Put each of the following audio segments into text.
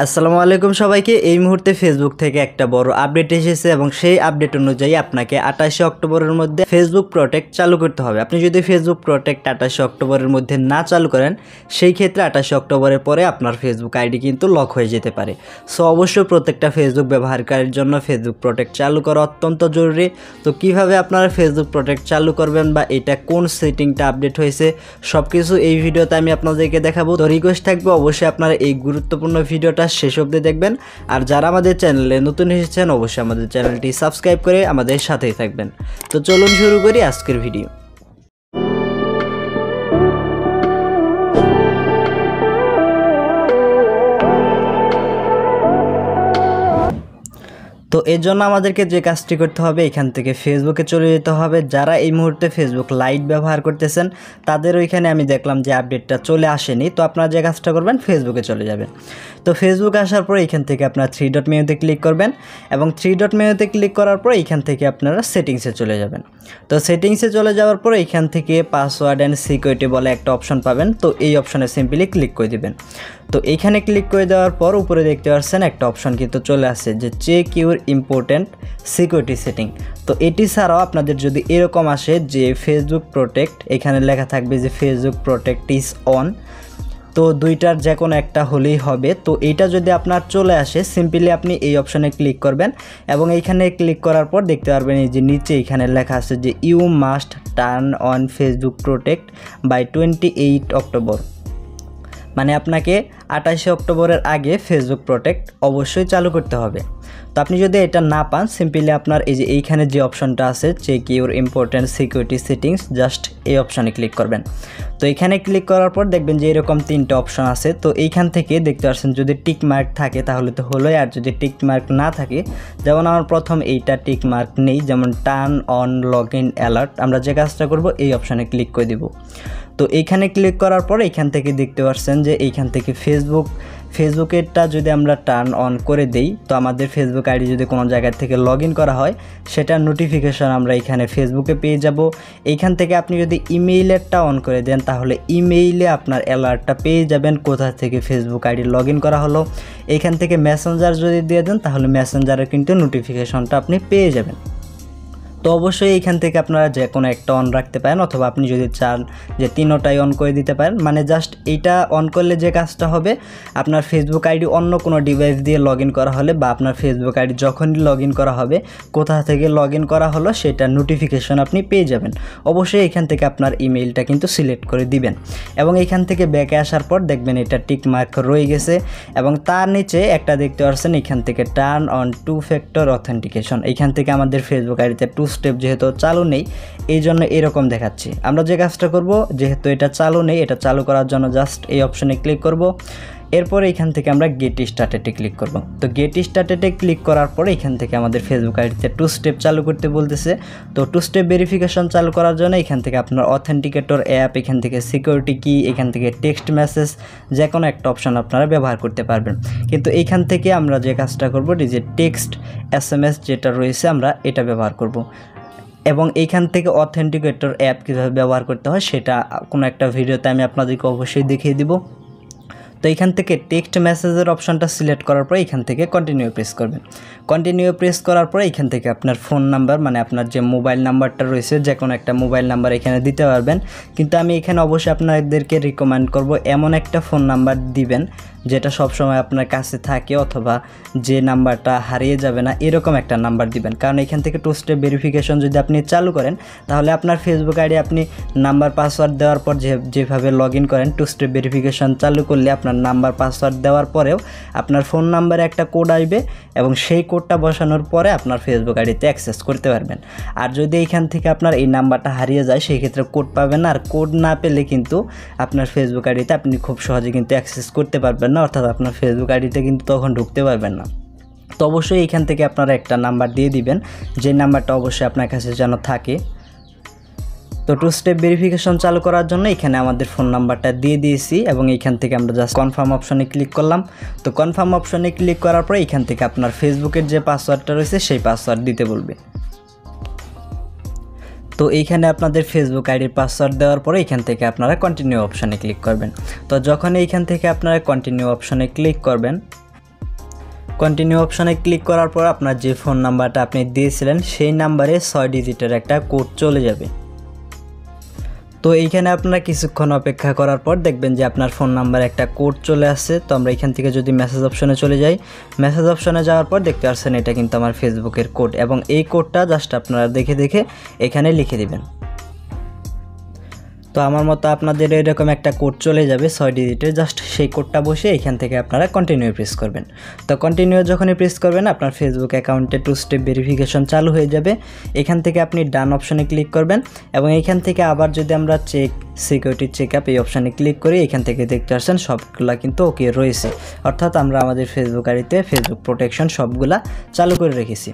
আসসালামু আলাইকুম সবাইকে। এই মুহূর্তে ফেসবুক থেকে একটা বড় আপডেট এসেছে এবং সেই আপডেট অনুযায়ী আপনাকে 28 অক্টোবরের মধ্যে ফেসবুক প্রোটেক্ট চালু করতে হবে। আপনি যদি ফেসবুক প্রোটেক্ট 28 অক্টোবরের মধ্যে না চালু করেন, সেই ক্ষেত্রে 28 অক্টোবরের পরে আপনার ফেসবুক আইডি কিন্তু লক হয়ে যেতে পারে। সো অবশ্যই প্রত্যেকটা ফেসবুক ব্যবহারকারীর জন্য ফেসবুক প্রোটেক্ট চালু করা অত্যন্ত জরুরি। তো কিভাবে আপনারা ফেসবুক প্রোটেক্ট চালু করবেন বা এটা কোন সেটিংটা আপডেট হয়েছে, সব কিছু এই ভিডিওতে আমি আপনাদেরকে দেখাবো। তো রিকোয়েস্ট থাকবে অবশ্যই আপনারা এই গুরুত্বপূর্ণ ভিডিওটা শেষ অবধি দেখবেন। আর যারা আমাদের চ্যানেলে নতুন এসেছেন অবশ্যই আমাদের চ্যানেলটি সাবস্ক্রাইব করে আমাদের সাথেই থাকবেন। তো চলুন শুরু করি আজকের ভিডিও। তো এর জন্য আমাদেরকে যে কাজটি করতে হবে, এখান থেকে ফেসবুকে চলে যেতে হবে। যারা এই মুহূর্তে ফেসবুক লাইট ব্যবহার করতেছেন তাদের ওইখানে আমি দেখলাম যে আপডেটটা চলে আসেনি। তো আপনারা যে কাজটা করবেন, ফেসবুকে চলে যাবেন। তো ফেসবুকে আসার পর এখান থেকে আপনারা 3 ডট মেনুতে ক্লিক করবেন এবং 3 ডট মেনুতে ক্লিক করার পর এখান থেকে আপনারা সেটিংসে চলে যাবেন। তো সেটিংসে চলে যাওয়ার পর এখান থেকে পাসওয়ার্ড অ্যান্ড সিকিউরিটি বলে একটা অপশন পাবেন। তো এই অপশনে সিম্পলি ক্লিক করে দিবেন। তো এইখানে ক্লিক করে দেওয়ার পর উপরে দেখতে পাচ্ছেন একটা অপশন কিন্তু চলে আসছে যে check your important security setting. তো এটি ছাড়াও আপনাদের যদি এরকম আসে যে ফেসবুক প্রোটেক্ট, এখানে লেখা থাকবে যে ফেসবুক প্রোটেক্ট ইজ অন, তো দুইটার যে কোনো একটা হলেই হবে। তো এইটা যদি আপনার চলে আসে, সিম্পলি আপনি এই অপশনে ক্লিক করবেন এবং এইখানে ক্লিক করার পর দেখতে পারবেন এই যে নিচে এখানে লেখা আছে যে you must turn on Facebook protect by 28 October. মানে আপনাকে 28 অক্টোবরের আগে ফেসবুক প্রোটেক্ট অবশ্যই চালু করতে হবে। তো আপনি যদি এটা না পান, সিম্পলি আপনার এই যে এইখানে যে অপশনটা আছে check your important security settings, just এই অপশানে ক্লিক করবেন। তো এখানে ক্লিক করার পর দেখবেন যে এরকম 3টে অপশন আছে। তো এইখান থেকে দেখতে পাচ্ছেন যদি টিক মার্ক থাকে তাহলে তো হলোই, আর যদি টিক মার্ক না থাকে, যেমন আমার প্রথম এইটা টিক মার্ক নেই, যেমন turn on log in alert, আমরা যে কাজটা করব এই অপশানে ক্লিক করে দিব। তো এইখানে ক্লিক করার পর এইখান থেকে দেখতে পাচ্ছেন যে এইখান থেকে ফেসবুকেরটা যদি আমরা টার্ন অন করে দেই, তো আমাদের ফেসবুক আইডি যদি কোনো জায়গা থেকে লগ ইন করা হয় সেটার নোটিফিকেশন আমরা এখানে ফেসবুকে পেয়ে যাব। এইখান থেকে আপনি যদি ইমেইলেরটা অন করে দেন তাহলে ইমেইলে আপনার অ্যালার্টটা পেয়ে যাবেন কোথা থেকে ফেসবুক আইডি লগ ইন করা হলো। এইখান থেকে মেসেঞ্জার যদি দিয়ে দেন তাহলে মেসেঞ্জারের কিন্তু নোটিফিকেশনটা আপনি পেয়ে যাবেন। তো অবশ্যই এইখান থেকে আপনারা যে কোনো একটা অন রাখতে পারেন, অথবা আপনি যদি চান যে তিনোটাই অন করে দিতে পারেন। মানে জাস্ট এইটা অন করলে যে কাজটা হবে, আপনার ফেসবুক আইডি অন্য কোনো ডিভাইস দিয়ে লগ ইন করা হলে বা আপনার ফেসবুক আইডি যখনই লগ ইন করা হবে, কোথা থেকে লগ ইন করা হলো সেটার নোটিফিকেশন আপনি পেয়ে যাবেন। অবশ্যই এখান থেকে আপনার ইমেইলটা কিন্তু সিলেক্ট করে দিবেন এবং এখান থেকে ব্যাকে আসার পর দেখবেন এটা টিক মার্ক রয়ে গেছে এবং তার নিচে একটা দেখতে পাচ্ছেন এখান থেকে টার্ন অন 2 ফ্যাক্টর অথেন্টিকেশন। এইখান থেকে আমাদের ফেসবুক আইডিতে 2 স্টেপ যেহেতু চালু নেই, এই জন্য এরকম দেখাচ্ছি। আমরা যে কাজটা করব, যেহেতু এটা চালু নেই, এটা চালু করার জন্য জাস্ট এই অপশনে ক্লিক করব। এরপর এইখান থেকে আমরা গেট স্টার্টেডে ক্লিক করব। তো গেট স্টার্টেডে ক্লিক করার পরে এখান থেকে আমাদের ফেসবুক আইডিতে 2 স্টেপ চালু করতে বলতেছে। তো 2 স্টেপ ভেরিফিকেশন চালু করার জন্য এখান থেকে আপনার অথেন্টিকেটর অ্যাপ, এখান থেকে সিকিউরিটি কি, এখান থেকে টেক্সট মেসেজ, যে কোনো একটা অপশন আপনারা ব্যবহার করতে পারবেন। কিন্তু এইখান থেকে আমরা যে কাজটা করব, যে টেক্সট SMS যেটা রয়েছে আমরা এটা ব্যবহার করব। এবং এইখান থেকে অথেন্টিকেটর অ্যাপ কীভাবে ব্যবহার করতে হয় সেটা কোনো একটা ভিডিওতে আমি আপনাদেরকে অবশ্যই দেখিয়ে দিব। তো এইখান থেকে টেক্সট মেসেজের অপশনটা সিলেক্ট করার পর এখান থেকে কন্টিনিউ প্রেস করবেন। কন্টিনিউ প্রেস করার পর এখান থেকে আপনার ফোন নাম্বার, মানে আপনার যে মোবাইল নাম্বারটা রয়েছে যে কোনো একটা মোবাইল নাম্বার এখানে দিতে পারবেন। কিন্তু আমি এখানে অবশ্যই আপনাদেরকে রিকমেন্ড করব এমন একটা ফোন নাম্বার দিবেন যেটা সবসময় আপনার কাছে থাকে, অথবা যে নাম্বারটা হারিয়ে যাবে না, এরকম একটা নাম্বার দিবেন। কারণ এখান থেকে 2 স্টেপ ভেরিফিকেশন যদি আপনি চালু করেন তাহলে আপনার ফেসবুক আইডি আপনি নাম্বার পাসওয়ার্ড দেওয়ার পর যেভাবে লগ ইন করেন, 2 স্টেপ ভেরিফিকেশন চালু করলে আপনার নাম্বার পাসওয়ার্ড দেওয়ার পরেও আপনার ফোন নাম্বারে একটা কোড আসবে এবং সেই কোডটা বসানোর পরে আপনার ফেসবুক আইডিতে অ্যাক্সেস করতে পারবেন। আর যদি এইখান থেকে আপনার এই নাম্বারটা হারিয়ে যায়, সেই ক্ষেত্রে কোড পাবেন না। আর কোড না পেলে কিন্তু আপনার ফেসবুক আইডিতে আপনি খুব সহজে কিন্তু অ্যাক্সেস করতে পারবেন না, অর্থাৎ আপনার ফেসবুক আইডিতে কিন্তু তখন ঢুকতে পারবেন না। তো অবশ্যই এইখান থেকে আপনারা একটা নাম্বার দিয়ে দিবেন, যে নাম্বারটা অবশ্যই আপনার কাছে যেন থাকে। তো 2 স্টেপ ভেরিফিকেশন চালু করার জন্য এখানে আমাদের ফোন নাম্বারটা দিয়ে দিয়েছি এবং এইখান থেকে আমরা জাস্ট কনফার্ম অপশনে ক্লিক করলাম। তো কনফার্ম অপশনে ক্লিক করার পরে এখান থেকে আপনার ফেসবুকের যে পাসওয়ার্ডটা রয়েছে সেই পাসওয়ার্ড দিতে বলবে। তো এইখানে আপনাদের ফেসবুক আইডির পাসওয়ার্ড দেওয়ার পরে এখান থেকে আপনারা কন্টিনিউ অপশনে ক্লিক করবেন। তো যখন এইখান থেকে আপনারা কন্টিনিউ অপশনে ক্লিক করবেন কন্টিনিউ অপশানে ক্লিক করার পর আপনার যে ফোন নাম্বারটা আপনি দিয়েছিলেন সেই নাম্বারে 6 ডিজিটের একটা কোড চলে যাবে। তো এইখানে আপনারা কিছুক্ষণ অপেক্ষা করার পর দেখবেন যে আপনার ফোন নাম্বারে একটা কোড চলে আসছে। তো আমরা এখান থেকে যদি মেসেজ অপশনে চলে যাই, মেসেজ অপশনে যাওয়ার পর দেখতে পাচ্ছেন এটা কিন্তু আমার ফেসবুকের কোড, এবং এই কোডটা জাস্ট আপনারা দেখে দেখে এখানে লিখে দিবেন। তো আমার মতো আপনাদের এরকম একটা কোড চলে যাবে 6 ডিজিটের, জাস্ট সেই কোডটা বসে এখান থেকে আপনারা কন্টিনিউ প্রেস করবেন। তো কন্টিনিউ যখনই প্রেস করবেন আপনার ফেসবুক অ্যাকাউন্টে 2 স্টেপ ভেরিফিকেশন চালু হয়ে যাবে। এখান থেকে আপনি ডান অপশনে ক্লিক করবেন, এবং এখান থেকে আবার যদি আমরা সিকিউরিটি চেকআপ এই অপশানে ক্লিক করি, এখান থেকে দেখতে পাচ্ছেন সবগুলা কিন্তু ওকে রয়েছে, অর্থাৎ আমরা আমাদের ফেসবুক আইডিতে ফেসবুক প্রোটেকশন সবগুলা চালু করে রেখেছি।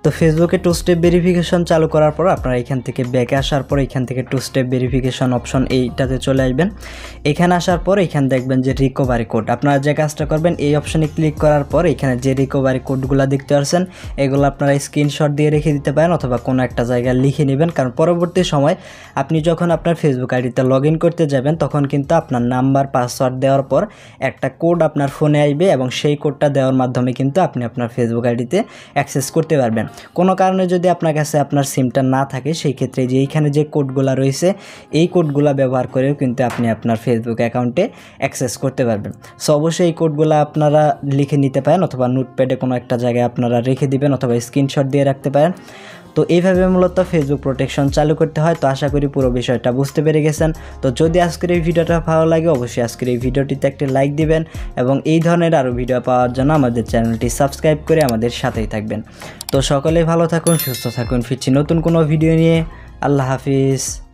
তো ফেসবুকে 2 স্টেপ ভেরিফিকেশন চালু করার পর আপনারা এখান থেকে ব্যাকে আসার পর এখান থেকে 2 স্টেপ ভেরিফিকেশন অপশন এইটাতে চলে আসবেন। এখানে আসার পর এখানে দেখবেন যে রিকভারি কোড, আপনারা যে কাজটা করবেন এই অপশনে ক্লিক করার পর এখানে যে রিকভারি কোডগুলো দেখতে পাচ্ছেন এগুলো আপনারা স্ক্রিনশট দিয়ে রেখে দিতে পারেন, অথবা কোনো একটা জায়গায় লিখে নেবেন, কারণ পরবর্তী সময় আপনি যখন আপনার ফেসবুক আইডিতে লগ ইন করতে যাবেন তখন কিন্তু আপনার নাম্বার পাসওয়ার্ড দেওয়ার পর একটা কোড আপনার ফোনে আসবে, এবং সেই কোডটা দেওয়ার মাধ্যমে কিন্তু আপনি আপনার ফেসবুক আইডিতে অ্যাক্সেস করতে পারবেন। কোনো কারণে যদি আপনার কাছে আপনার সিমটা না থাকে সেই ক্ষেত্রে যে এইখানে যে কোডগুলো রয়েছে এই কোডগুলো ব্যবহার করেও কিন্তু আপনি আপনার ফেসবুক অ্যাকাউন্টে অ্যাক্সেস করতে পারবেন। সো অবশ্যই এই কোডগুলো আপনারা লিখে নিতে পারেন, অথবা নোটপ্যাডে কোনো একটা জায়গায় আপনারা রেখে দিবেন, অথবা স্ক্রিনশট দিয়ে রাখতে পারেন। তো এইভাবে মূলত ফেসবুক প্রোটেকশন চালু করতে হয়। তো আশা করি পুরো বিষয়টা বুঝতে পেরে গেছেন। তো যদি আজকের এই ভিডিওটা ভালো লাগে অবশ্যই আজকের এই ভিডিওটিতে একটা লাইক দিবেন, এবং এই ধরনের আরও ভিডিও পাওয়ার জন্য আমাদের চ্যানেলটি সাবস্ক্রাইব করে আমাদের সাথেই থাকবেন। তো সকলেই ভালো থাকুন, সুস্থ থাকুন, ফিরছি নতুন কোনো ভিডিও নিয়ে। আল্লাহ হাফিজ।